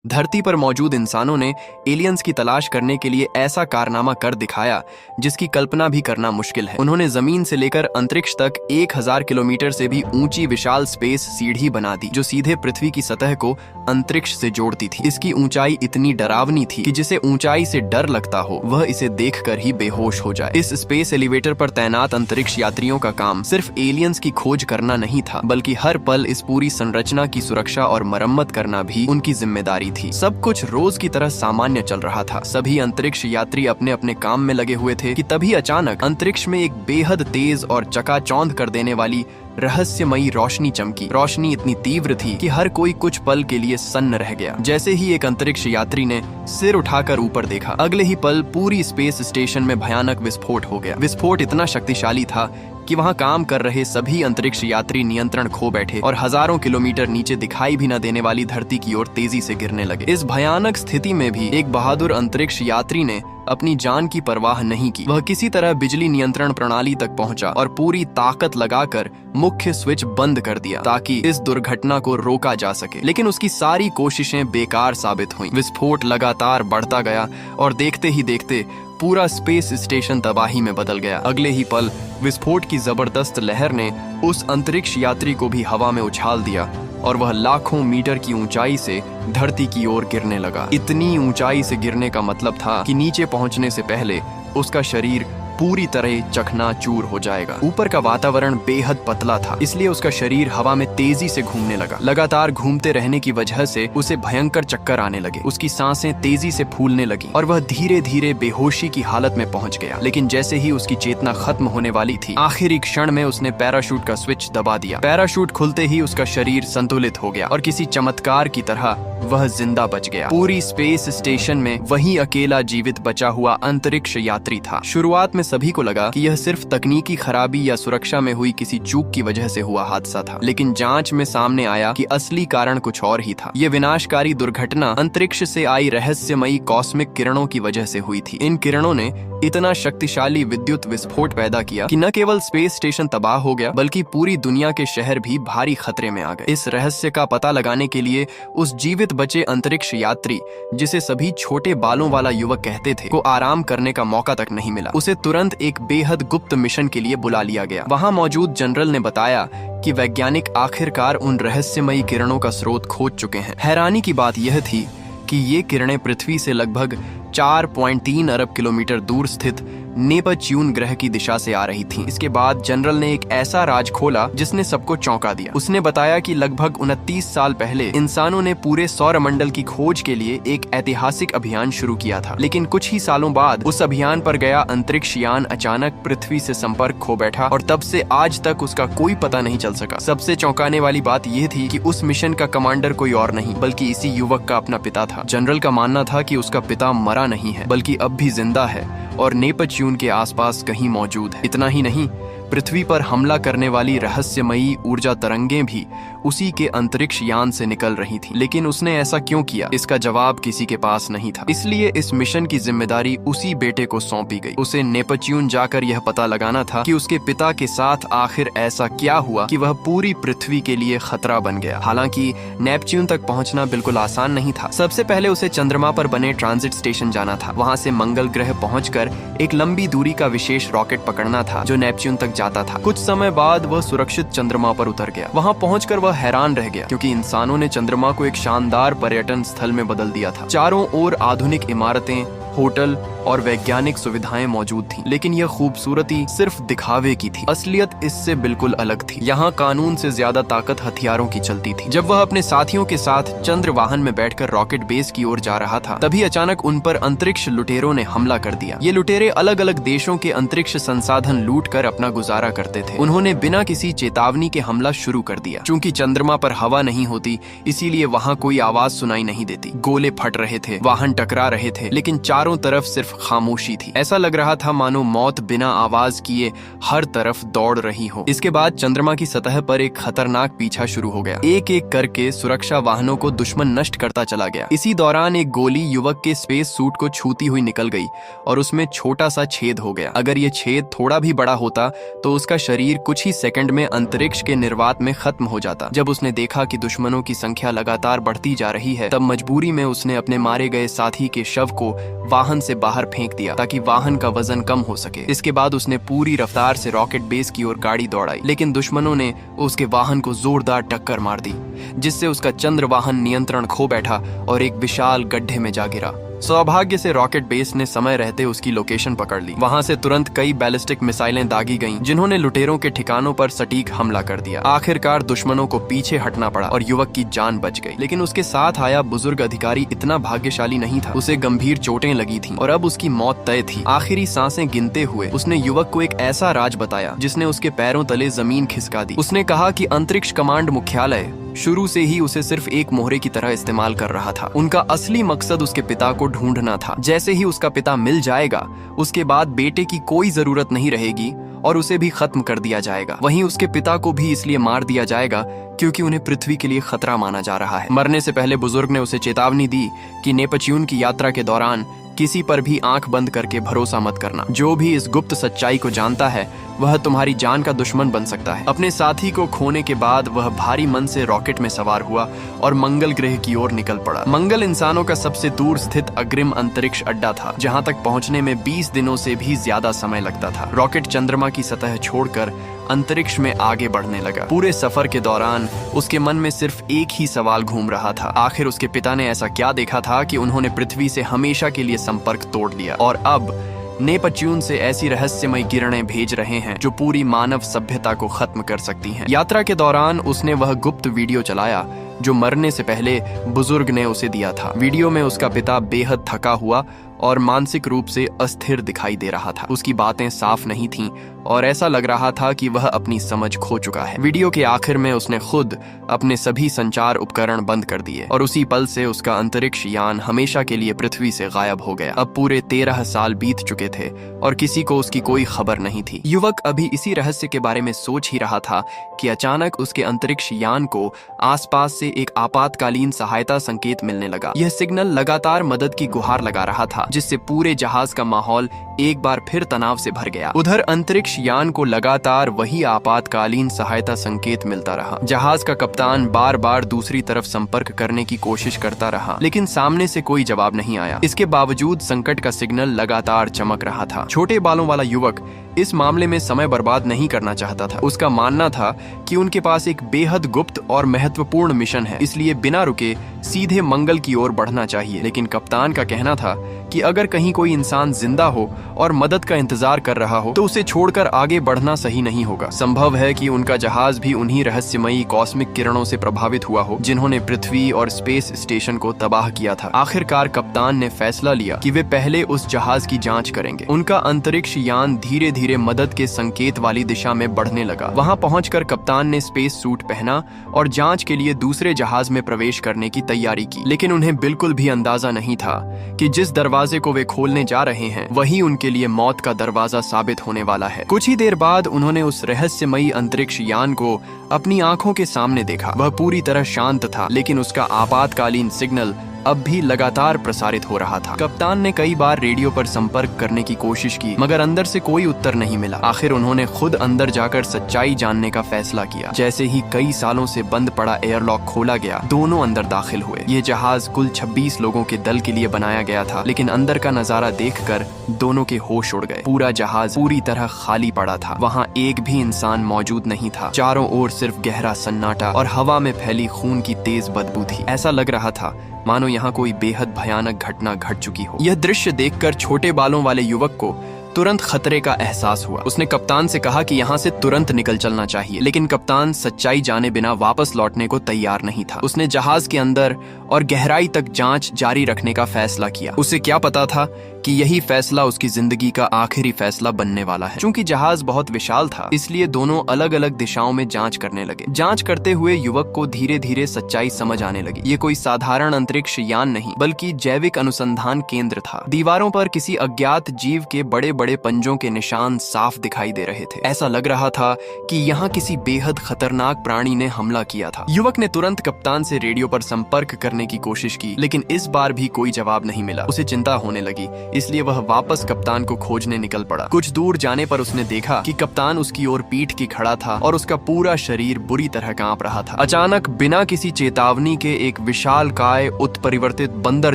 धरती पर मौजूद इंसानों ने एलियंस की तलाश करने के लिए ऐसा कारनामा कर दिखाया जिसकी कल्पना भी करना मुश्किल है। उन्होंने जमीन से लेकर अंतरिक्ष तक 1000 किलोमीटर से भी ऊंची विशाल स्पेस सीढ़ी बना दी जो सीधे पृथ्वी की सतह को अंतरिक्ष से जोड़ती थी। इसकी ऊंचाई इतनी डरावनी थी कि जिसे ऊंचाई से डर लगता हो वह इसे देखकर ही बेहोश हो जाए। इस स्पेस एलिवेटर पर तैनात अंतरिक्ष यात्रियों का काम सिर्फ एलियंस की खोज करना नहीं था, बल्कि हर पल इस पूरी संरचना की सुरक्षा और मरम्मत करना भी उनकी जिम्मेदारी थी। सब कुछ रोज की तरह सामान्य चल रहा था। सभी अंतरिक्ष यात्री अपने अपने काम में लगे हुए थे कि तभी अचानक अंतरिक्ष में एक बेहद तेज और चकाचौंध कर देने वाली रहस्यमयी रोशनी चमकी। रोशनी इतनी तीव्र थी कि हर कोई कुछ पल के लिए सन्न रह गया। जैसे ही एक अंतरिक्ष यात्री ने सिर उठाकर ऊपर देखा, अगले ही पल पूरी स्पेस स्टेशन में भयानक विस्फोट हो गया। विस्फोट इतना शक्तिशाली था कि वहां काम कर रहे सभी अंतरिक्ष यात्री नियंत्रण खो बैठे और हजारों किलोमीटर नीचे दिखाई भी न देने वाली धरती की ओर तेजी से गिरने लगे। इस भयानक स्थिति में भी एक बहादुर अंतरिक्ष यात्री ने अपनी जान की परवाह नहीं की। वह किसी तरह बिजली नियंत्रण प्रणाली तक पहुंचा और पूरी ताकत लगाकर मुख्य स्विच बंद कर दिया ताकि इस दुर्घटना को रोका जा सके। लेकिन उसकी सारी कोशिशें बेकार साबित हुईं। विस्फोट लगातार बढ़ता गया और देखते ही देखते पूरा स्पेस स्टेशन तबाही में बदल गया। अगले ही पल विस्फोट की जबरदस्त लहर ने उस अंतरिक्ष यात्री को भी हवा में उछाल दिया और वह लाखों मीटर की ऊंचाई से धरती की ओर गिरने लगा। इतनी ऊंचाई से गिरने का मतलब था कि नीचे पहुंचने से पहले उसका शरीर पूरी तरह चकनाचूर हो जाएगा। ऊपर का वातावरण बेहद पतला था, इसलिए उसका शरीर हवा में तेजी से घूमने लगा। लगातार घूमते रहने की वजह से उसे भयंकर चक्कर आने लगे। उसकी सांसें तेजी से फूलने लगी और वह धीरे धीरे बेहोशी की हालत में पहुंच गया। लेकिन जैसे ही उसकी चेतना खत्म होने वाली थी, आखिरी क्षण में उसने पैराशूट का स्विच दबा दिया। पैराशूट खुलते ही उसका शरीर संतुलित हो गया और किसी चमत्कार की तरह वह जिंदा बच गया। पूरी स्पेस स्टेशन में वही अकेला जीवित बचा हुआ अंतरिक्ष यात्री था। शुरुआत में सभी को लगा कि यह सिर्फ तकनीकी खराबी या सुरक्षा में हुई किसी चूक की वजह से हुआ हादसा था, लेकिन जांच में सामने आया कि असली कारण कुछ और ही था। यह विनाशकारी दुर्घटना अंतरिक्ष से आई रहस्यमयी कॉस्मिक किरणों की वजह से हुई थी। इन किरणों ने इतना शक्तिशाली विद्युत विस्फोट पैदा किया कि न केवल स्पेस स्टेशन तबाह हो गया, बल्कि पूरी दुनिया के शहर भी भारी खतरे में आ गए। इस रहस्य का पता लगाने के लिए उस जीवित बचे अंतरिक्ष यात्री, जिसे सभी छोटे बालों वाला युवक कहते थे, को आराम करने का मौका तक नहीं मिला। उसे तुरंत एक बेहद गुप्त मिशन के लिए बुला लिया गया। वहां मौजूद जनरल ने बताया कि वैज्ञानिक आखिरकार उन रहस्यमयी किरणों का स्रोत खोज चुके हैं। हैरानी की बात यह थी कि ये किरणें पृथ्वी से लगभग 4.3 अरब किलोमीटर दूर स्थित नेपच्यून ग्रह की दिशा से आ रही थीं। इसके बाद जनरल ने एक ऐसा राज खोला जिसने सबको चौंका दिया। उसने बताया कि लगभग 29 साल पहले इंसानों ने पूरे सौरमंडल की खोज के लिए एक ऐतिहासिक अभियान शुरू किया था, लेकिन कुछ ही सालों बाद उस अभियान पर गया अंतरिक्ष यान अचानक पृथ्वी से संपर्क खो बैठा और तब से आज तक उसका कोई पता नहीं चल सका। सबसे चौंकाने वाली बात यह थी कि उस मिशन का कमांडर कोई और नहीं बल्कि इसी युवक का अपना पिता था। जनरल का मानना था कि उसका पिता मरा नहीं है, बल्कि अब भी जिंदा है और नेपच्यून के आसपास कहीं मौजूद है। इतना ही नहीं, पृथ्वी पर हमला करने वाली रहस्यमयी ऊर्जा तरंगें भी उसी के अंतरिक्ष यान से निकल रही थी। लेकिन उसने ऐसा क्यों किया, इसका जवाब किसी के पास नहीं था। इसलिए इस मिशन की जिम्मेदारी उसी बेटे को सौंपी गई। उसे नेपच्यून जाकर यह पता लगाना था कि उसके पिता के साथ आखिर ऐसा क्या हुआ कि वह पूरी पृथ्वी के लिए खतरा बन गया। हालांकि नेपच्यून तक पहुंचना बिल्कुल आसान नहीं था। सबसे पहले उसे चंद्रमा पर बने ट्रांजिट स्टेशन जाना था। वहां से मंगल ग्रह पहुंचकर एक लंबी दूरी का विशेष रॉकेट पकड़ना था जो नेपच्यून तक जाता था। कुछ समय बाद वह सुरक्षित चंद्रमा पर उतर गया। वहां पहुंचकर वह हैरान रह गया क्योंकि इंसानों ने चंद्रमा को एक शानदार पर्यटन स्थल में बदल दिया था। चारों ओर आधुनिक इमारतें, होटल और वैज्ञानिक सुविधाएं मौजूद थीं, लेकिन यह खूबसूरती सिर्फ दिखावे की थी। असलियत इससे बिल्कुल अलग थी। यहाँ कानून से ज्यादा ताकत हथियारों की चलती थी। जब वह अपने साथियों के साथ चंद्र वाहन में बैठकर रॉकेट बेस की ओर जा रहा था, तभी अचानक उन पर अंतरिक्ष लुटेरों ने हमला कर दिया। ये लुटेरे अलग अलग देशों के अंतरिक्ष संसाधन लूट कर अपना गुजारा करते थे। उन्होंने बिना किसी चेतावनी के हमला शुरू कर दिया। चूंकि चंद्रमा पर हवा नहीं होती, इसीलिए वहाँ कोई आवाज सुनाई नहीं देती। गोले फट रहे थे, वाहन टकरा रहे थे, लेकिन चारों तरफ सिर्फ खामोशी थी। ऐसा लग रहा था मानो मौत बिना आवाज किए हर तरफ दौड़ रही हो। इसके बाद चंद्रमा की सतह पर एक खतरनाक पीछा शुरू हो गया। एक एक करके सुरक्षा वाहनों को दुश्मन नष्ट करता चला गया। इसी दौरान एक गोली युवक के स्पेस सूट को छूती हुई निकल गई और उसमें छोटा सा छेद हो गया। अगर ये छेद थोड़ा भी बड़ा होता तो उसका शरीर कुछ ही सेकंड में अंतरिक्ष के निर्वात में खत्म हो जाता। जब उसने देखा कि दुश्मनों की संख्या लगातार बढ़ती जा रही है, तब मजबूरी में उसने अपने मारे गए साथी के शव को वाहन से बाहर फेंक दिया ताकि वाहन का वजन कम हो सके। इसके बाद उसने पूरी रफ्तार से रॉकेट बेस की ओर गाड़ी दौड़ाई, लेकिन दुश्मनों ने उसके वाहन को जोरदार टक्कर मार दी, जिससे उसका चंद्र वाहन नियंत्रण खो बैठा और एक विशाल गड्ढे में जा गिरा। सौभाग्य से रॉकेट बेस ने समय रहते उसकी लोकेशन पकड़ ली। वहां से तुरंत कई बैलिस्टिक मिसाइलें दागी गईं, जिन्होंने लुटेरों के ठिकानों पर सटीक हमला कर दिया। आखिरकार दुश्मनों को पीछे हटना पड़ा और युवक की जान बच गई। लेकिन उसके साथ आया बुजुर्ग अधिकारी इतना भाग्यशाली नहीं था। उसे गंभीर चोटें लगी थीं और अब उसकी मौत तय थी। आखिरी सांसें गिनते हुए उसने युवक को एक ऐसा राज बताया जिसने उसके पैरों तले जमीन खिसका दी। उसने कहा कि अंतरिक्ष कमांड मुख्यालय शुरू से ही उसे सिर्फ एक मोहरे की तरह इस्तेमाल कर रहा था। उनका असली मकसद उसके पिता को ढूंढना था। जैसे ही उसका पिता मिल जाएगा, उसके बाद बेटे की कोई जरूरत नहीं रहेगी और उसे भी खत्म कर दिया जाएगा। वहीं उसके पिता को भी इसलिए मार दिया जाएगा क्योंकि उन्हें पृथ्वी के लिए खतरा माना जा रहा है। मरने से पहले बुजुर्ग ने उसे चेतावनी दी कि नेपच्यून की यात्रा के दौरान किसी पर भी आंख बंद करके भरोसा मत करना। जो भी इस गुप्त सच्चाई को जानता है वह तुम्हारी जान का दुश्मन बन सकता है। अपने साथी को खोने के बाद वह भारी मन से रॉकेट में सवार हुआ और मंगल ग्रह की ओर निकल पड़ा। मंगल इंसानों का सबसे दूर स्थित अग्रिम अंतरिक्ष अड्डा था, जहां तक पहुंचने में 20 दिनों से भी ज्यादा समय लगता था। रॉकेट चंद्रमा की सतह छोड़कर अंतरिक्ष में आगे बढ़ने लगा। पूरे सफर के दौरान उसके मन में सिर्फ एक ही सवाल घूम रहा था। आखिर उसके पिता ने ऐसा क्या देखा था कि उन्होंने पृथ्वी से हमेशा के लिए संपर्क तोड़ लिया और अब नेपच्यून से ऐसी रहस्यमय किरणें भेज रहे हैं जो पूरी मानव सभ्यता को खत्म कर सकती हैं। यात्रा के दौरान उसने वह गुप्त वीडियो चलाया जो मरने से पहले बुजुर्ग ने उसे दिया था। वीडियो में उसका पिता बेहद थका हुआ और मानसिक रूप से अस्थिर दिखाई दे रहा था। उसकी बातें साफ नहीं थीं और ऐसा लग रहा था कि वह अपनी समझ खो चुका है। वीडियो के आखिर में उसने खुद अपने सभी संचार उपकरण बंद कर दिए और उसी पल से उसका अंतरिक्ष यान हमेशा के लिए पृथ्वी से गायब हो गया। अब पूरे 13 साल बीत चुके थे और किसी को उसकी कोई खबर नहीं थी। युवक अभी इसी रहस्य के बारे में सोच ही रहा था कि अचानक उसके अंतरिक्ष यान को आसपास से एक आपातकालीन सहायता संकेत मिलने लगा। यह सिग्नल लगातार मदद की गुहार लगा रहा था, जिससे पूरे जहाज का माहौल एक बार फिर तनाव से भर गया। उधर अंतरिक्ष यान को लगातार वही आपातकालीन सहायता संकेत मिलता रहा। जहाज का कप्तान बार बार दूसरी तरफ संपर्क करने की कोशिश करता रहा, लेकिन सामने से कोई जवाब नहीं आया। इसके बावजूद संकट का सिग्नल लगातार चमक रहा था। छोटे बालों वाला युवक इस मामले में समय बर्बाद नहीं करना चाहता था। उसका मानना था कि उनके पास एक बेहद गुप्त और महत्वपूर्ण मिशन है, इसलिए बिना रुके सीधे मंगल की ओर बढ़ना चाहिए। लेकिन कप्तान का कहना था कि अगर कहीं कोई इंसान जिंदा हो और मदद का इंतजार कर रहा हो तो उसे छोड़कर आगे बढ़ना सही नहीं होगा। संभव है कि उनका जहाज भी उन्हीं रहस्यमयी कॉस्मिक किरणों से प्रभावित हुआ हो जिन्होंने पृथ्वी और स्पेस स्टेशन को तबाह किया था। आखिरकार कप्तान ने फैसला लिया कि वे पहले उस जहाज की जांच करेंगे। उनका अंतरिक्ष यान धीरे धीरे मदद के संकेत वाली दिशा में बढ़ने लगा। वहां पहुंचकर कप्तान ने स्पेस सूट पहना और जांच के लिए दूसरे जहाज में प्रवेश करने की तैयारी की। लेकिन उन्हें बिल्कुल भी अंदाजा नहीं था कि जिस दरवाजे को वे खोलने जा रहे हैं वही उनके लिए मौत का दरवाजा साबित होने वाला है। कुछ ही देर बाद उन्होंने उस रहस्यमयी अंतरिक्ष यान को अपनी आंखों के सामने देखा। वह पूरी तरह शांत था, लेकिन उसका आपातकालीन सिग्नल अब भी लगातार प्रसारित हो रहा था। कप्तान ने कई बार रेडियो पर संपर्क करने की कोशिश की, मगर अंदर से कोई उत्तर नहीं मिला। आखिर उन्होंने खुद अंदर जाकर सच्चाई जानने का फैसला किया। जैसे ही कई सालों से बंद पड़ा एयरलॉक खोला गया, दोनों अंदर दाखिल हुए। ये जहाज कुल 26 लोगों के दल के लिए बनाया गया था, लेकिन अंदर का नजारा देखकर दोनों के होश उड़ गए। पूरा जहाज पूरी तरह खाली पड़ा था। वहाँ एक भी इंसान मौजूद नहीं था। चारों ओर सिर्फ गहरा सन्नाटा और हवा में फैली खून की तेज बदबू थी। ऐसा लग रहा था मानो यहाँ कोई बेहद भयानक घटना घट चुकी हो। यह दृश्य देखकर छोटे बालों वाले युवक को तुरंत खतरे का एहसास हुआ। उसने कप्तान से कहा कि यहाँ से तुरंत निकल चलना चाहिए, लेकिन कप्तान सच्चाई जाने बिना वापस लौटने को तैयार नहीं था। उसने जहाज के अंदर और गहराई तक जांच जारी रखने का फैसला किया। उसे क्या पता था कि यही फैसला उसकी जिंदगी का आखिरी फैसला बनने वाला है। चूंकि जहाज बहुत विशाल था, इसलिए दोनों अलग अलग दिशाओं में जांच करने लगे। जांच करते हुए युवक को धीरे धीरे सच्चाई समझ आने लगी। ये कोई साधारण अंतरिक्ष यान नहीं, बल्कि जैविक अनुसंधान केंद्र था। दीवारों पर किसी अज्ञात जीव के बड़े बड़े पंजों के निशान साफ दिखाई दे रहे थे। ऐसा लग रहा था कि यहाँ किसी बेहद खतरनाक प्राणी ने हमला किया था। युवक ने तुरंत कप्तान से रेडियो पर संपर्क करने की कोशिश की, लेकिन इस बार भी कोई जवाब नहीं मिला। उसे चिंता होने लगी, इसलिए वह वापस कप्तान को खोजने निकल पड़ा। कुछ दूर जाने पर उसने देखा कि कप्तान उसकी ओर पीठ की खड़ा था और उसका पूरा शरीर बुरी तरह कांप रहा था। अचानक बिना किसी चेतावनी के एक विशालकाय उत्परिवर्तित बंदर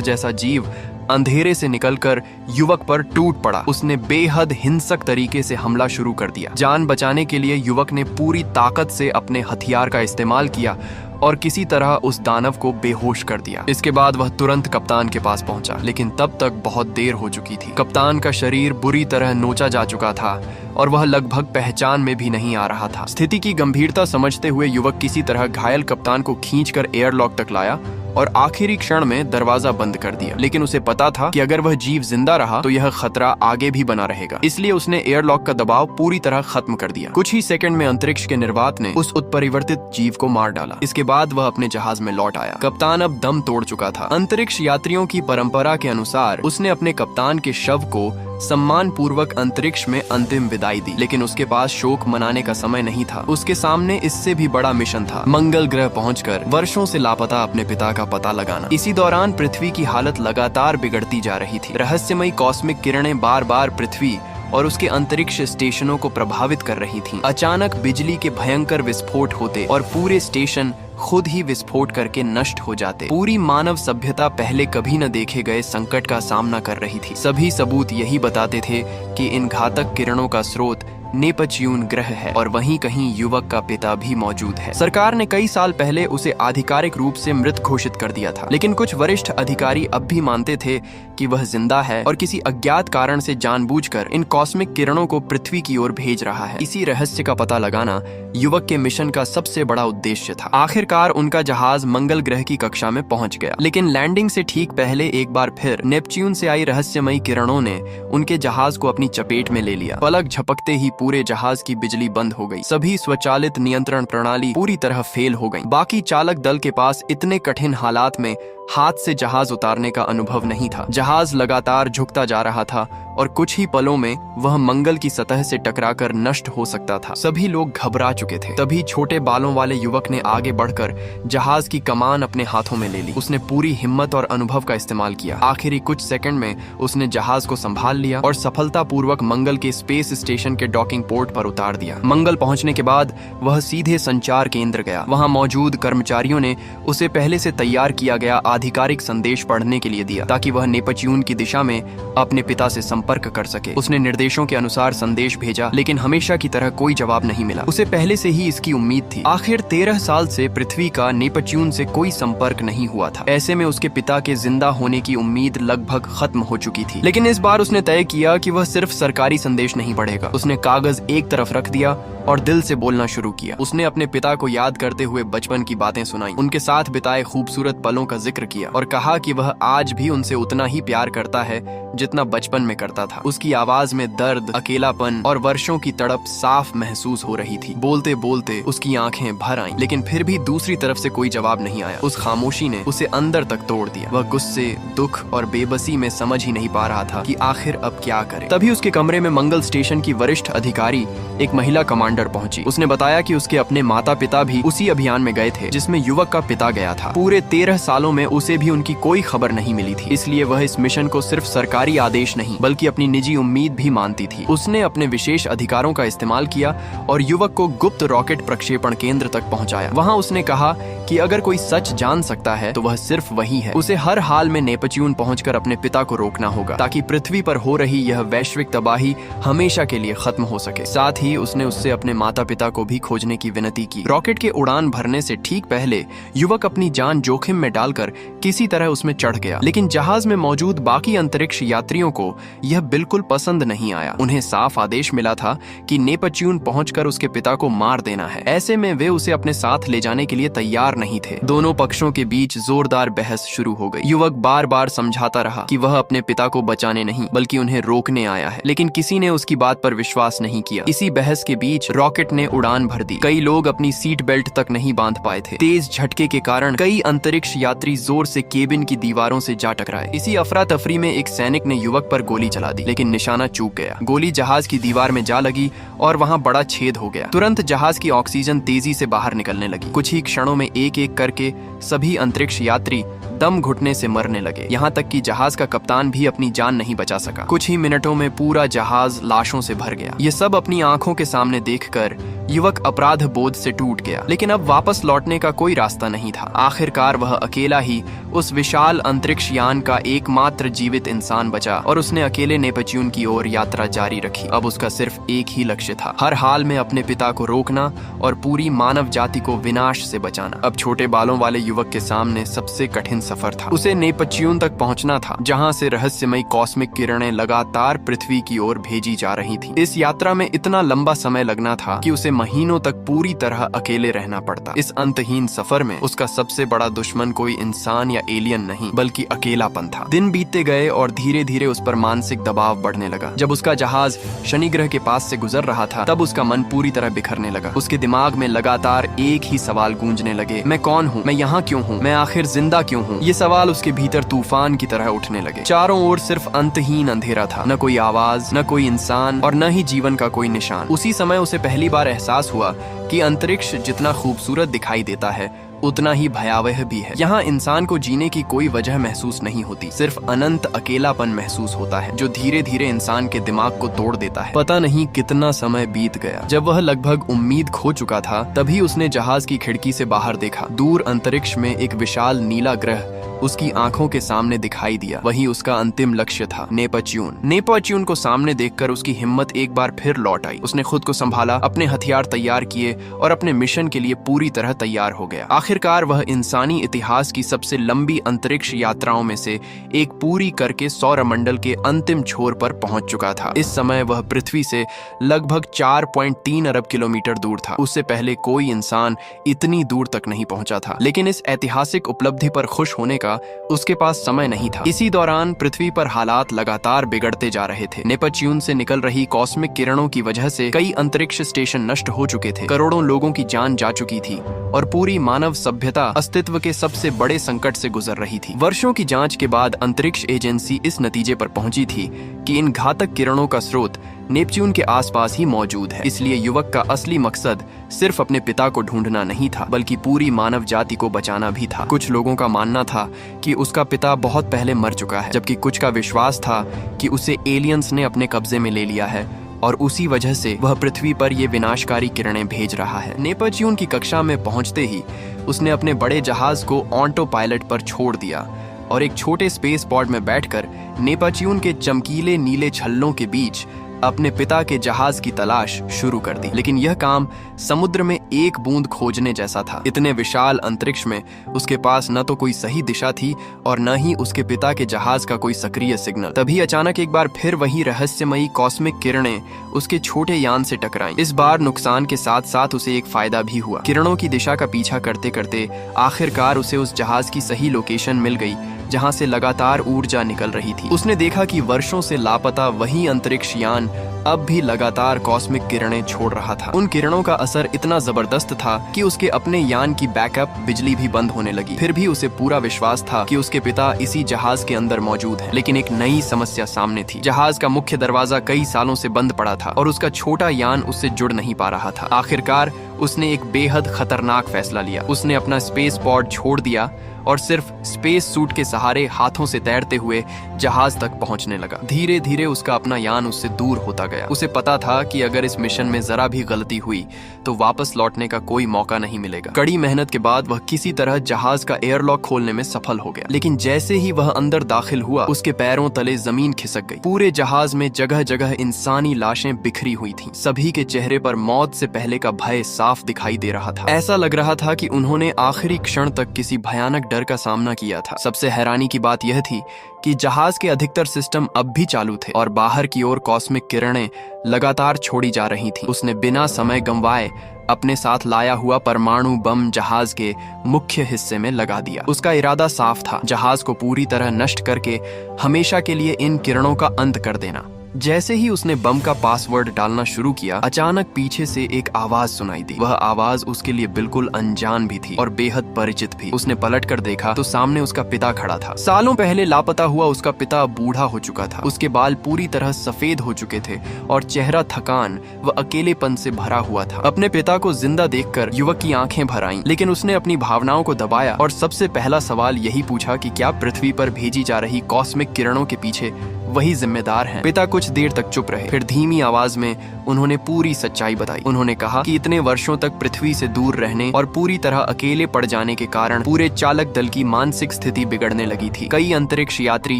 जैसा जीव अंधेरे से निकलकर युवक पर टूट पड़ा। उसने बेहद हिंसक तरीके से हमला शुरू कर दिया। जान बचाने के लिए युवक ने पूरी ताकत से अपने हथियार का इस्तेमाल किया और किसी तरह उस दानव को बेहोश कर दिया। इसके बाद वह तुरंत कप्तान के पास पहुंचा, लेकिन तब तक बहुत देर हो चुकी थी। कप्तान का शरीर बुरी तरह नोचा जा चुका था और वह लगभग पहचान में भी नहीं आ रहा था। स्थिति की गंभीरता समझते हुए युवक किसी तरह घायल कप्तान को खींचकर एयरलॉक तक लाया और आखिरी क्षण में दरवाजा बंद कर दिया। लेकिन उसे पता था कि अगर वह जीव जिंदा रहा तो यह खतरा आगे भी बना रहेगा, इसलिए उसने एयरलॉक का दबाव पूरी तरह खत्म कर दिया। कुछ ही सेकंड में अंतरिक्ष के निर्वात ने उस उत्परिवर्तित जीव को मार डाला। इसके बाद वह अपने जहाज में लौट आया। कप्तान अब दम तोड़ चुका था। अंतरिक्ष यात्रियों की परंपरा के अनुसार उसने अपने कप्तान के शव को सम्मान पूर्वक अंतरिक्ष में अंतिम विदाई दी, लेकिन उसके पास शोक मनाने का समय नहीं था। उसके सामने इससे भी बड़ा मिशन था, मंगल ग्रह पहुंचकर वर्षों से लापता अपने पिता का पता लगाना। इसी दौरान पृथ्वी की हालत लगातार बिगड़ती जा रही थी। रहस्यमयी कॉस्मिक किरणें बार बार पृथ्वी और उसके अंतरिक्ष स्टेशनों को प्रभावित कर रही थीं। अचानक बिजली के भयंकर विस्फोट होते और पूरे स्टेशन खुद ही विस्फोट करके नष्ट हो जाते। पूरी मानव सभ्यता पहले कभी न देखे गए संकट का सामना कर रही थी। सभी सबूत यही बताते थे कि इन घातक किरणों का स्रोत नेपच्यून ग्रह है और वहीं कहीं युवक का पिता भी मौजूद है। सरकार ने कई साल पहले उसे आधिकारिक रूप से मृत घोषित कर दिया था, लेकिन कुछ वरिष्ठ अधिकारी अब भी मानते थे कि वह जिंदा है और किसी अज्ञात कारण से जानबूझकर इन कॉस्मिक किरणों को पृथ्वी की ओर भेज रहा है। इसी रहस्य का पता लगाना युवक के मिशन का सबसे बड़ा उद्देश्य था। आखिरकार उनका जहाज मंगल ग्रह की कक्षा में पहुंच गया, लेकिन लैंडिंग से ठीक पहले एक बार फिर नेपच्यून से आई रहस्यमयी किरणों ने उनके जहाज को अपनी चपेट में ले लिया। पलक झपकते ही पूरे जहाज की बिजली बंद हो गई। सभी स्वचालित नियंत्रण प्रणाली पूरी तरह फेल हो गई। बाकी चालक दल के पास इतने कठिन हालात में हाथ से जहाज उतारने का अनुभव नहीं था। जहाज लगातार झुकता जा रहा था और कुछ ही पलों में वह मंगल की सतह से टकराकर नष्ट हो सकता था। सभी लोग घबरा चुके थे। तभी छोटे बालों वाले युवक ने आगे बढ़कर जहाज की कमान अपने हाथों में ले ली। उसने पूरी हिम्मत और अनुभव का इस्तेमाल किया। आखिरी कुछ सेकंड में उसने जहाज को संभाल लिया और सफलतापूर्वक मंगल के स्पेस स्टेशन के डॉकिंग पोर्ट पर उतार दिया। मंगल पहुंचने के बाद वह सीधे संचार केंद्र गया। वहां मौजूद कर्मचारियों ने उसे पहले से तैयार किया गया आधिकारिक संदेश पढ़ने के लिए दिया, ताकि वह नेपच्यून की दिशा में अपने पिता से संपर्क कर सके। उसने निर्देशों के अनुसार संदेश भेजा, लेकिन हमेशा की तरह कोई जवाब नहीं मिला। उसे पहले से ही इसकी उम्मीद थी। आखिर 13 साल से पृथ्वी का नेपच्यून से कोई संपर्क नहीं हुआ था। ऐसे में उसके पिता के जिंदा होने की उम्मीद लगभग खत्म हो चुकी थी। लेकिन इस बार उसने तय किया कि वह सिर्फ सरकारी संदेश नहीं पढ़ेगा। उसने कागज एक तरफ रख दिया और दिल से बोलना शुरू किया। उसने अपने पिता को याद करते हुए बचपन की बातें सुनाई, उनके साथ बिताए खूबसूरत पलों का जिक्र किया और कहा कि वह आज भी उनसे उतना ही प्यार करता है जितना बचपन में करता था। उसकी आवाज में दर्द, अकेलापन और वर्षों की तड़प साफ महसूस हो रही थी। बोलते बोलते उसकी आंखें भर आईं, लेकिन फिर भी दूसरी तरफ से कोई जवाब नहीं आया। उस खामोशी ने उसे अंदर तक तोड़ दिया। वह गुस्से, दुख और बेबसी में समझ ही नहीं पा रहा था कि आखिर अब क्या करे। तभी उसके कमरे में मंगल स्टेशन की वरिष्ठ अधिकारी, एक महिला कमांडर पहुंची। उसने बताया कि उसके अपने माता पिता भी उसी अभियान में गए थे जिसमें युवक का पिता गया था। पूरे 13 सालों में उसे भी उनकी कोई खबर नहीं मिली थी, इसलिए वह इस मिशन को सिर्फ सरकारी आदेश नहीं बल्कि अपनी निजी उम्मीद भी मानती थी। उसने अपने विशेष अधिकारों का इस्तेमाल किया और युवक को गुप्त रॉकेट प्रक्षेपण केंद्र तक पहुंचाया। वहां उसने कहा कि अगर कोई सच जान सकता है तो वह सिर्फ वही है। उसे हर हाल में नेपच्यून पहुंचकर अपने पिता को रोकना होगा ताकि पृथ्वी पर हो रही यह वैश्विक तबाही हमेशा के लिए खत्म हो सके। साथ ही उसने उससे अपने माता पिता को भी खोजने की विनती की। रॉकेट के उड़ान भरने से ठीक पहले युवक अपनी जान जोखिम में डालकर किसी तरह उसमें चढ़ गया, लेकिन जहाज में मौजूद बाकी अंतरिक्ष यात्रियों को यह बिल्कुल पसंद नहीं आया। उन्हें साफ आदेश मिला था कि नेपच्यून पहुंचकर उसके पिता को मार देना है। ऐसे में वे उसे अपने साथ ले जाने के लिए तैयार नहीं थे। दोनों पक्षों के बीच जोरदार बहस शुरू हो गई। युवक बार बार समझाता रहा कि वह अपने पिता को बचाने नहीं बल्कि उन्हें रोकने आया है, लेकिन किसी ने उसकी बात पर विश्वास नहीं किया। इसी बहस के बीच रॉकेट ने उड़ान भर दी। कई लोग अपनी सीट बेल्ट तक नहीं बांध पाए थे। तेज झटके के कारण कई अंतरिक्ष यात्री जोर से केबिन की दीवारों से जा टकराए। इसी अफरा तफरी में एक सैनिक ने युवक पर गोली चला दी, लेकिन निशाना चूक गया। गोली जहाज की दीवार में जा लगी और वहां बड़ा छेद हो गया। तुरंत जहाज की ऑक्सीजन तेजी से बाहर निकलने लगी। कुछ ही क्षणों में एक एक करके सभी अंतरिक्ष यात्री दम घुटने से मरने लगे। यहाँ तक कि जहाज का कप्तान भी अपनी जान नहीं बचा सका। कुछ ही मिनटों में पूरा जहाज लाशों से भर गया। ये सब अपनी आंखों के सामने देखकर युवक अपराध बोध से टूट गया, लेकिन अब वापस लौटने का कोई रास्ता नहीं था। आखिरकार वह अकेला ही उस विशाल अंतरिक्ष यान का एकमात्र जीवित इंसान बचा और उसने अकेले नेपच्यून की ओर यात्रा जारी रखी। अब उसका सिर्फ एक ही लक्ष्य था, हर हाल में अपने पिता को रोकना और पूरी मानव जाति को विनाश से बचाना। अब छोटे बालों वाले युवक के सामने सबसे कठिन सफर था। उसे नेपच्यून तक पहुंचना था, जहां से रहस्यमयी कॉस्मिक किरणें लगातार पृथ्वी की ओर भेजी जा रही थी। इस यात्रा में इतना लंबा समय लगना था कि उसे महीनों तक पूरी तरह अकेले रहना पड़ता। इस अंतहीन सफर में उसका सबसे बड़ा दुश्मन कोई इंसान या एलियन नहीं बल्कि अकेलापन था। दिन बीतते गए और धीरे धीरे उस पर मानसिक दबाव बढ़ने लगा। जब उसका जहाज शनि ग्रह के पास से गुजर रहा था, तब उसका मन पूरी तरह बिखरने लगा। उसके दिमाग में लगातार एक ही सवाल गूंजने लगे, मैं कौन हूँ, मैं यहाँ क्यों हूँ, मैं आखिर जिंदा क्यों हूँ। ये सवाल उसके भीतर तूफान की तरह उठने लगे। चारों ओर सिर्फ अंतहीन अंधेरा था, न कोई आवाज, न कोई इंसान और न ही जीवन का कोई निशान। उसी समय उसे पहली बार एहसास हुआ कि अंतरिक्ष जितना खूबसूरत दिखाई देता है उतना ही भयावह भी है। यहाँ इंसान को जीने की कोई वजह महसूस नहीं होती, सिर्फ अनंत अकेलापन महसूस होता है जो धीरे धीरे इंसान के दिमाग को तोड़ देता है। पता नहीं कितना समय बीत गया। जब वह लगभग उम्मीद खो चुका था, तभी उसने जहाज की खिड़की से बाहर देखा। दूर अंतरिक्ष में एक विशाल नीला ग्रह उसकी आंखों के सामने दिखाई दिया। वही उसका अंतिम लक्ष्य था, नेपच्यून। नेपच्यून को सामने देखकर उसकी हिम्मत एक बार फिर लौट आई। उसने खुद को संभाला, अपने हथियार तैयार किए और अपने मिशन के लिए पूरी तरह तैयार हो गया। आखिरकार वह इंसानी इतिहास की सबसे लंबी अंतरिक्ष यात्राओं में से एक पूरी करके सौरमंडल के अंतिम छोर पर पहुंच चुका था। इस समय वह पृथ्वी से लगभग 4.3 अरब किलोमीटर दूर था। उससे पहले कोई इंसान इतनी दूर तक नहीं पहुंचा था, लेकिन इस ऐतिहासिक उपलब्धि पर खुश होने का उसके पास समय नहीं था। इसी दौरान पृथ्वी पर हालात लगातार बिगड़ते जा रहे थे। नेपच्यून से निकल रही कॉस्मिक किरणों की वजह से कई अंतरिक्ष स्टेशन नष्ट हो चुके थे, करोड़ों लोगों की जान जा चुकी थी और पूरी मानव सभ्यता अस्तित्व के सबसे बड़े संकट से गुजर रही थी। वर्षों की जांच के बाद अंतरिक्ष एजेंसी इस नतीजे पर पहुंची थी कि इन घातक किरणों का स्रोत नेपच्यून के आसपास ही मौजूद है। इसलिए युवक का असली मकसद सिर्फ अपने पिता को ढूंढना नहीं था, बल्कि पूरी मानव जाति को बचाना भी था। कुछ लोगों का मानना था कि उसका पिता बहुत पहले मर चुका है, जबकि कुछ का विश्वास था कि उसे एलियंस ने अपने कब्जे में ले लिया है और उसी वजह से वह पृथ्वी पर ये विनाशकारी किरणें भेज रहा है। नेपच्यून की कक्षा में पहुंचते ही उसने अपने बड़े जहाज को ऑटो पायलट पर छोड़ दिया और एक छोटे स्पेस पॉड में बैठकर नेपच्यून के चमकीले नीले छल्लों के बीच अपने पिता के जहाज की तलाश शुरू कर दी। लेकिन यह काम समुद्र में एक बूंद खोजने जैसा था। इतने विशाल अंतरिक्ष में उसके पास न तो कोई सही दिशा थी और न ही उसके पिता के जहाज का कोई सक्रिय सिग्नल। तभी अचानक एक बार फिर वही रहस्यमयी कॉस्मिक किरणें उसके छोटे यान से टकराईं। इस बार नुकसान के साथ साथ उसे एक फायदा भी हुआ। किरणों की दिशा का पीछा करते करते आखिरकार उसे उस जहाज की सही लोकेशन मिल गई जहां से लगातार ऊर्जा निकल रही थी। उसने देखा कि वर्षों से लापता वही अंतरिक्ष यान अब भी लगातार कॉस्मिक किरणें छोड़ रहा था। उन किरणों का असर इतना जबरदस्त था कि उसके अपने यान की बैकअप बिजली भी बंद होने लगी। फिर भी उसे पूरा विश्वास था कि उसके पिता इसी जहाज के अंदर मौजूद है। लेकिन एक नई समस्या सामने थी। जहाज का मुख्य दरवाजा कई सालों से बंद पड़ा था और उसका छोटा यान उससे जुड़ नहीं पा रहा था। आखिरकार उसने एक बेहद खतरनाक फैसला लिया। उसने अपना स्पेस पॉड छोड़ दिया और सिर्फ स्पेस सूट के सहारे हाथों से तैरते हुए जहाज तक पहुंचने लगा। धीरे धीरे उसका अपना यान उससे दूर होता गया। उसे पता था कि अगर इस मिशन में जरा भी गलती हुई तो वापस लौटने का कोई मौका नहीं मिलेगा। कड़ी मेहनत के बाद वह किसी तरह जहाज का एयरलॉक खोलने में सफल हो गया, लेकिन जैसे ही वह अंदर दाखिल हुआ उसके पैरों तले जमीन खिसक गई। पूरे जहाज में जगह जगह इंसानी लाशें बिखरी हुई थीं। सभी के चेहरे पर मौत से पहले का भय साफ दिखाई दे रहा था। ऐसा लग रहा था कि उन्होंने आखिरी क्षण तक किसी भयानक डर का सामना किया था। सबसे हैरानी की बात यह थी कि जहाज के अधिकतर सिस्टम अब भी चालू थे और बाहर की ओर कॉस्मिक किरणें लगातार छोड़ी जा रही थीं। उसने बिना समय गंवाए अपने साथ लाया हुआ परमाणु बम जहाज के मुख्य हिस्से में लगा दिया। उसका इरादा साफ था, जहाज को पूरी तरह नष्ट करके हमेशा के लिए इन किरणों का अंत कर देना। जैसे ही उसने बम का पासवर्ड डालना शुरू किया, अचानक पीछे से एक आवाज सुनाई दी। वह आवाज उसके लिए बिल्कुल अनजान भी थी और बेहद परिचित भी। उसने पलटकर देखा तो सामने उसका पिता खड़ा था। सालों पहले लापता हुआ उसका पिता बूढ़ा हो चुका था। उसके बाल पूरी तरह सफेद हो चुके थे और चेहरा थकान व अकेलेपन से भरा हुआ था। अपने पिता को जिंदा देखकर युवक की आंखें भर आईं, लेकिन उसने अपनी भावनाओं को दबाया और सबसे पहला सवाल यही पूछा कि क्या पृथ्वी पर भेजी जा रही कॉस्मिक किरणों के पीछे वही जिम्मेदार हैं? पिता कुछ देर तक चुप रहे, फिर धीमी आवाज में उन्होंने पूरी सच्चाई बताई। उन्होंने कहा कि इतने वर्षों तक पृथ्वी से दूर रहने और पूरी तरह अकेले पड़ जाने के कारण पूरे चालक दल की मानसिक स्थिति बिगड़ने लगी थी। कई अंतरिक्ष यात्री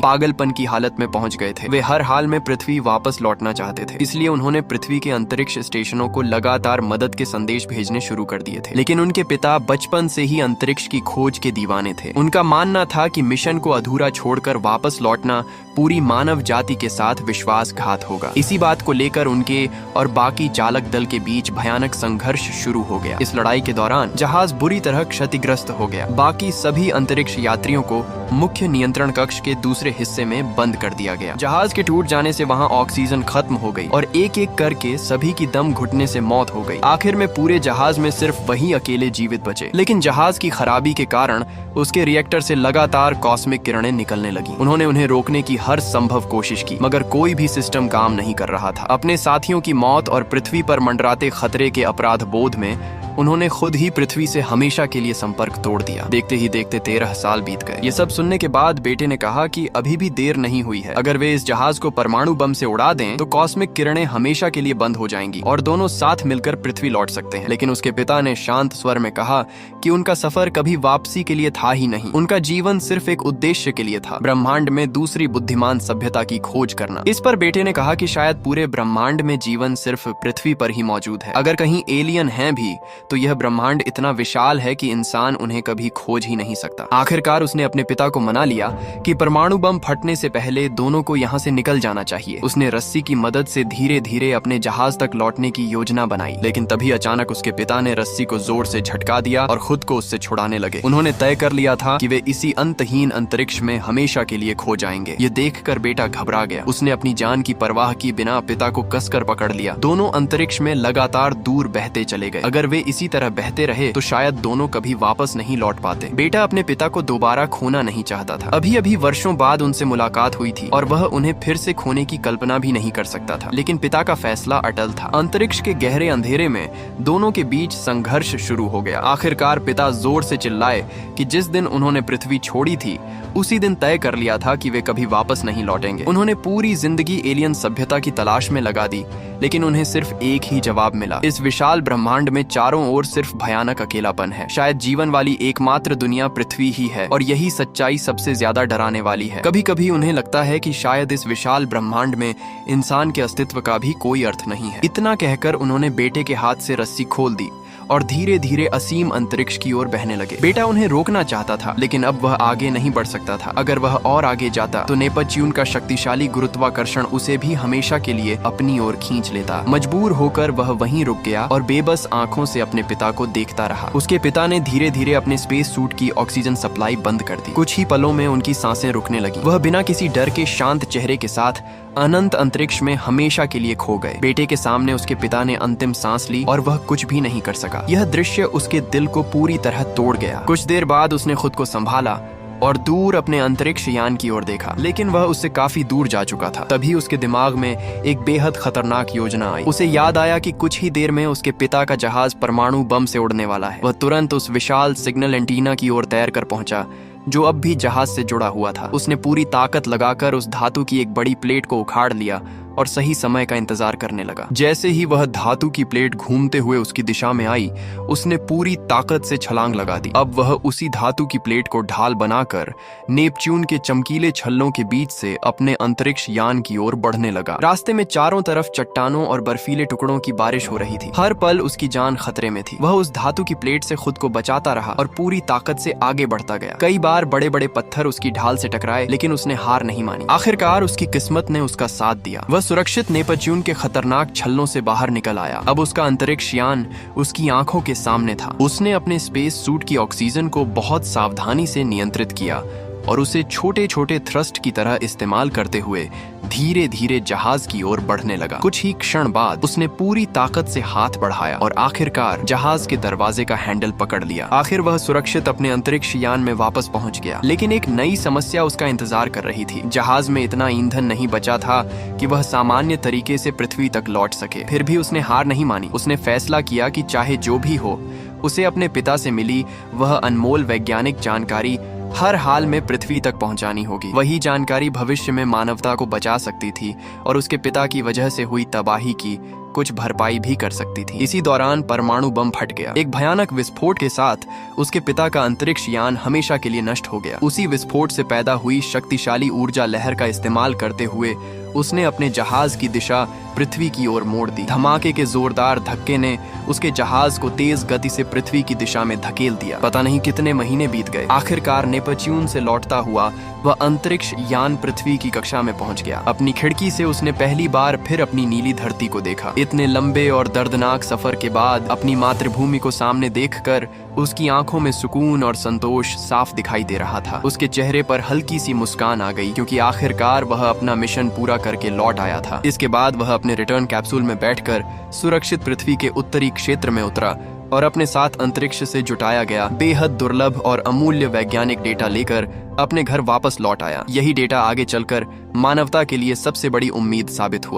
पागलपन की हालत में पहुंच गए थे। वे हर हाल में पृथ्वी वापस लौटना चाहते थे, इसलिए उन्होंने पृथ्वी के अंतरिक्ष स्टेशनों को लगातार मदद के संदेश भेजने शुरू कर दिए थे। लेकिन उनके पिता बचपन से ही अंतरिक्ष की खोज के दीवाने थे। उनका मानना था कि मिशन को अधूरा छोड़कर वापस लौटना पूरी मानव जाति के साथ विश्वासघात होगा। इसी बात को लेकर उनके और बाकी चालक दल के बीच भयानक संघर्ष शुरू हो गया। इस लड़ाई के दौरान जहाज बुरी तरह क्षतिग्रस्त हो गया। बाकी सभी अंतरिक्ष यात्रियों को मुख्य नियंत्रण कक्ष के दूसरे हिस्से में बंद कर दिया गया। जहाज के टूट जाने से वहां ऑक्सीजन खत्म हो गई और एक एक करके सभी की दम घुटने से मौत हो गई। आखिर में पूरे जहाज में सिर्फ वही अकेले जीवित बचे। लेकिन जहाज की खराबी के कारण उसके रिएक्टर से लगातार कॉस्मिक किरणें निकलने लगी। उन्होंने उन्हें रोकने की हर संभव कोशिश की, मगर कोई भी सिस्टम काम नहीं कर रहा था। अपने साथियों की मौत और पृथ्वी पर मंडराते खतरे के अपराध बोध में उन्होंने खुद ही पृथ्वी से हमेशा के लिए संपर्क तोड़ दिया। देखते ही देखते 13 साल बीत गए। ये सब सुनने के बाद बेटे ने कहा कि अभी भी देर नहीं हुई है। अगर वे इस जहाज को परमाणु बम से उड़ा दें तो कॉस्मिक किरणें हमेशा के लिए बंद हो जाएंगी और दोनों साथ मिलकर पृथ्वी लौट सकते हैं। लेकिन उसके पिता ने शांत स्वर में कहा कि उनका सफर कभी वापसी के लिए था ही नहीं। उनका जीवन सिर्फ एक उद्देश्य के लिए था, ब्रह्मांड में दूसरी बुद्धिमान सभ्यता की खोज करना। इस पर बेटे ने कहा कि शायद पूरे ब्रह्मांड में जीवन सिर्फ पृथ्वी पर ही मौजूद है। अगर कहीं एलियन हैं भी तो यह ब्रह्मांड इतना विशाल है कि इंसान उन्हें कभी खोज ही नहीं सकता। आखिरकार उसने अपने पिता को मना लिया कि परमाणु बम फटने से पहले दोनों को यहाँ से निकल जाना चाहिए। उसने रस्सी की मदद से धीरे धीरे अपने जहाज तक लौटने की योजना बनाई, लेकिन तभी अचानक उसके पिता ने रस्सी को जोर से झटका दिया और खुद को उससे छुड़ाने लगे। उन्होंने तय कर लिया था कि वे इसी अंतहीन अंतरिक्ष में हमेशा के लिए खो जाएंगे। ये देखकर बेटा घबरा गया। उसने अपनी जान की परवाह की बिना पिता को कसकर पकड़ लिया। दोनों अंतरिक्ष में लगातार दूर बहते चले गए। अगर वे इसी तरह बहते रहे तो शायद दोनों कभी वापस नहीं लौट पाते। बेटा अपने पिता को दोबारा खोना नहीं चाहता था। अभी अभी वर्षों बाद उनसे मुलाकात हुई थी और वह उन्हें फिर से खोने की कल्पना भी नहीं कर सकता था। लेकिन पिता का फैसला अटल था। अंतरिक्ष के गहरे अंधेरे में दोनों के बीच संघर्ष शुरू हो गया। आखिरकार पिता जोर से चिल्लाए कि जिस दिन उन्होंने पृथ्वी छोड़ी थी उसी दिन तय कर लिया था कि वे कभी वापस नहीं लौटेंगे। उन्होंने पूरी जिंदगी एलियन सभ्यता की तलाश में लगा दी, लेकिन उन्हें सिर्फ एक ही जवाब मिला। इस विशाल ब्रह्मांड में चारों ओर सिर्फ भयानक अकेलापन है। शायद जीवन वाली एकमात्र दुनिया पृथ्वी ही है और यही सच्चाई सबसे ज्यादा डराने वाली है। कभी कभी उन्हें लगता है कि शायद इस विशाल ब्रह्मांड में इंसान के अस्तित्व का भी कोई अर्थ नहीं है। इतना कहकर उन्होंने बेटे के हाथ से रस्सी खोल दी और धीरे धीरे असीम अंतरिक्ष की ओर बहने लगे। बेटा उन्हें रोकना चाहता था, लेकिन अब वह आगे नहीं बढ़ सकता था। अगर वह और आगे जाता तो नेपच्यून का शक्तिशाली गुरुत्वाकर्षण उसे भी हमेशा के लिए अपनी ओर खींच लेता। मजबूर होकर वह वहीं रुक गया और बेबस आंखों से अपने पिता को देखता रहा। उसके पिता ने धीरे धीरे अपने स्पेस सूट की ऑक्सीजन सप्लाई बंद कर दी। कुछ ही पलों में उनकी सांसें रुकने लगी। वह बिना किसी डर के शांत चेहरे के साथ अनंत अंतरिक्ष में हमेशा के लिए खो गए। बेटे के सामने उसके पिता ने अंतिम सांस ली और वह कुछ भी नहीं कर सका। यह दृश्य उसके दिल को पूरी तरह तोड़ गया। कुछ देर बाद उसने खुद को संभाला और दूर अपने अंतरिक्ष यान की ओर देखा, लेकिन वह उससे काफी दूर जा चुका था। तभी उसके दिमाग में एक बेहद खतरनाक योजना आई। उसे याद आया कि कुछ ही देर में उसके पिता का जहाज परमाणु बम से उड़ने वाला है। वह तुरंत उस विशाल सिग्नल एंटीना की ओर तैर कर पहुंचा जो अब भी जहाज से जुड़ा हुआ था। उसने पूरी ताकत लगाकर उस धातु की एक बड़ी प्लेट को उखाड़ लिया और सही समय का इंतजार करने लगा। जैसे ही वह धातु की प्लेट घूमते हुए उसकी दिशा में आई, उसने पूरी ताकत से छलांग लगा दी। अब वह उसी धातु की प्लेट को ढाल बनाकर नेपच्यून के चमकीले छल्लों के बीच से अपने अंतरिक्ष यान की ओर बढ़ने लगा। रास्ते में चारों तरफ चट्टानों और बर्फीले टुकड़ों की बारिश हो रही थी। हर पल उसकी जान खतरे में थी। वह उस धातु की प्लेट से खुद को बचाता रहा और पूरी ताकत से आगे बढ़ता गया। कई बार बड़े बड़े पत्थर उसकी ढाल से टकराए, लेकिन उसने हार नहीं मानी। आखिरकार उसकी किस्मत ने उसका साथ दिया। वह सुरक्षित नेपच्यून के खतरनाक छल्लों से बाहर निकल आया। अब उसका अंतरिक्ष यान उसकी आंखों के सामने था। उसने अपने स्पेस सूट की ऑक्सीजन को बहुत सावधानी से नियंत्रित किया और उसे छोटे छोटे थ्रस्ट की तरह इस्तेमाल करते हुए धीरे धीरे जहाज की ओर बढ़ने लगा। कुछ ही क्षण बाद उसने पूरी ताकत से हाथ बढ़ाया और आखिरकार जहाज के दरवाजे का हैंडल पकड़ लिया। आखिर वह सुरक्षित अपने अंतरिक्ष यान में वापस पहुंच गया, लेकिन एक नई समस्या उसका इंतजार कर रही थी। जहाज में इतना ईंधन नहीं बचा था कि वह सामान्य तरीके से पृथ्वी तक लौट सके। फिर भी उसने हार नहीं मानी। उसने फैसला किया कि चाहे जो भी हो, उसे अपने पिता से मिली वह अनमोल वैज्ञानिक जानकारी हर हाल में पृथ्वी तक पहुंचानी होगी। वही जानकारी भविष्य में मानवता को बचा सकती थी और उसके पिता की वजह से हुई तबाही की कुछ भरपाई भी कर सकती थी। इसी दौरान परमाणु बम फट गया। एक भयानक विस्फोट के साथ उसके पिता का अंतरिक्ष यान हमेशा के लिए नष्ट हो गया। उसी विस्फोट से पैदा हुई शक्तिशाली ऊर्जा लहर का इस्तेमाल करते हुए उसने अपने जहाज की दिशा पृथ्वी की ओर मोड़ दी। धमाके के जोरदार धक्के ने उसके जहाज को तेज गति से पृथ्वी की दिशा में धकेल दिया। पता नहीं कितने महीने बीत गए। आखिरकार नेपच्यून से लौटता हुआ वह अंतरिक्ष यान पृथ्वी की कक्षा में पहुंच गया। अपनी खिड़की से उसने पहली बार फिर अपनी नीली धरती को देखा। इतने लंबे और दर्दनाक सफर के बाद अपनी मातृभूमि को सामने देखकर उसकी आंखों में सुकून और संतोष साफ दिखाई दे रहा था। उसके चेहरे पर हल्की सी मुस्कान आ गई, क्योंकि आखिरकार वह अपना मिशन पूरा करके लौट आया था। इसके बाद वह अपने रिटर्न कैप्सूल में बैठकर सुरक्षित पृथ्वी के उत्तरी क्षेत्र में उतरा और अपने साथ अंतरिक्ष से जुटाया गया बेहद दुर्लभ और अमूल्य वैज्ञानिक डेटा लेकर अपने घर वापस लौट आया। यही डेटा आगे चलकर मानवता के लिए सबसे बड़ी उम्मीद साबित हुआ।